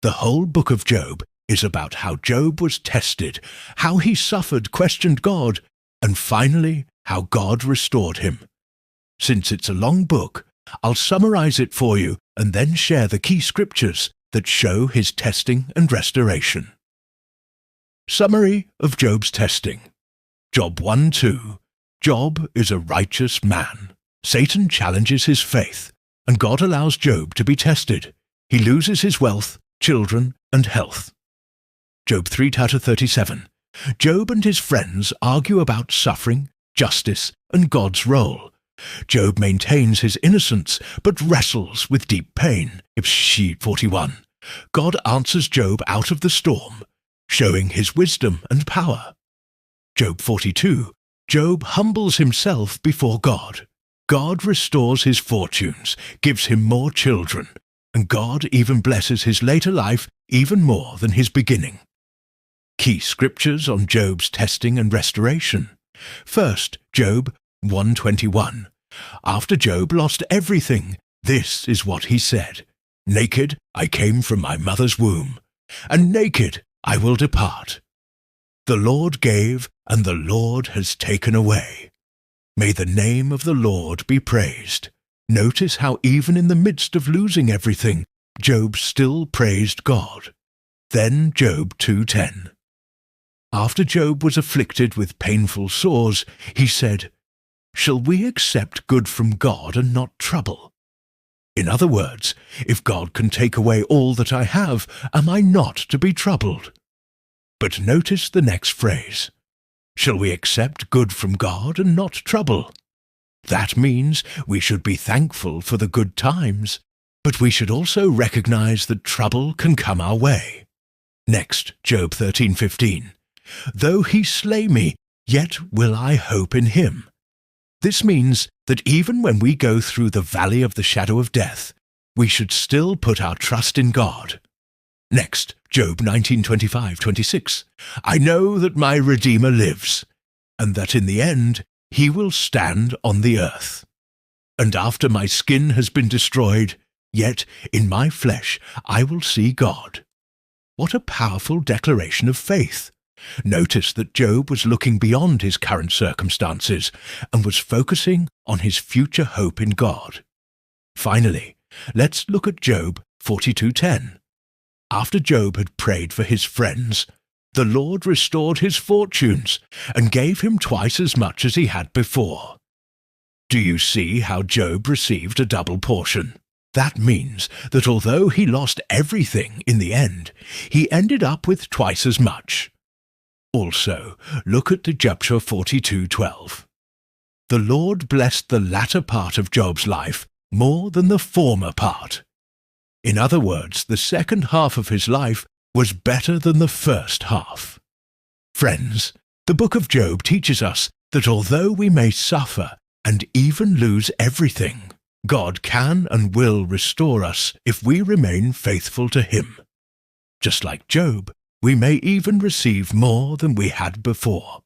The whole book of Job is about how Job was tested, how he suffered, questioned God, and finally, how God restored him. Since it's a long book, I'll summarize it for you and then share the key scriptures that show his testing and restoration. Summary of Job's testing. Job 1:2. Job is a righteous man. Satan challenges his faith, and God allows Job to be tested. He loses his wealth, children, and health. Job 3:37. Job and his friends argue about suffering, justice, and God's role. Job maintains his innocence, but wrestles with deep pain. Sheet 41. God answers Job out of the storm, showing his wisdom and power. Job 42. Job humbles himself before God. God restores his fortunes, gives him more children, and God even blesses his later life even more than his beginning. Key scriptures on Job's testing and restoration. First, Job 1:21. After Job lost everything, this is what he said: "Naked I came from my mother's womb, and naked I will depart. The Lord gave, and the Lord has taken away. May the name of the Lord be praised." Notice how even in the midst of losing everything, Job still praised God. Then Job 2:10. After Job was afflicted with painful sores, he said, "Shall we accept good from God and not trouble?" In other words, if God can take away all that I have, am I not to be troubled? But notice the next phrase. Shall we accept good from God and not trouble? That means we should be thankful for the good times, but we should also recognize that trouble can come our way. Next, Job 13:15. Though he slay me, yet will I hope in him. This means that even when we go through the valley of the shadow of death, we should still put our trust in God. Next, Job 19:25-26. I know that my Redeemer lives, and that in the end he will stand on the earth. And after my skin has been destroyed, yet in my flesh I will see God. What a powerful declaration of faith! Notice that Job was looking beyond his current circumstances and was focusing on his future hope in God. Finally, let's look at Job 42:10. After Job had prayed for his friends, the Lord restored his fortunes and gave him twice as much as he had before. Do you see how Job received a double portion? That means that although he lost everything in the end, he ended up with twice as much. Also, look at Job 42:12. The Lord blessed the latter part of Job's life more than the former part. In other words, the second half of his life was better than the first half. Friends, the book of Job teaches us that although we may suffer and even lose everything, God can and will restore us if we remain faithful to him. Just like Job, we may even receive more than we had before.